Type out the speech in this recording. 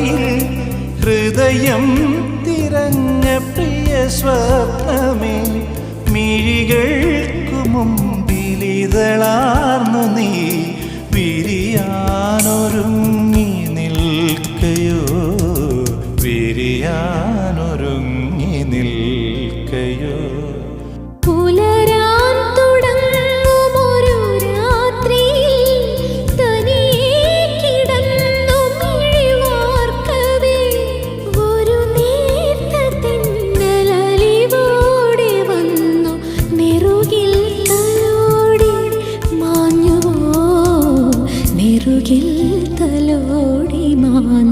യാത്രയിൽ ഹൃദയം തിരഞ്ഞ പ്രിയ സ്വപ്നമേ മിഴികൾക്കു മുമ്പിലിതളാർന്നു നീ വിരിയാനൊരുങ്ങി നിൽക്കയോ വിരിയാനൊരുങ്ങി നിൽക്കയോ പുലരാൻ തുടങ്ങുമൊരു രാത്രി തനിയെ കിടന്നു മിഴിവാർക്കവേ ഒരു നേർത്ത തെന്നലലിവോടെ വന്നു നെറുകിൽ തലോടി മാഞ്ഞുവോ നെറുകിൽ തലോടി മാഞ്ഞു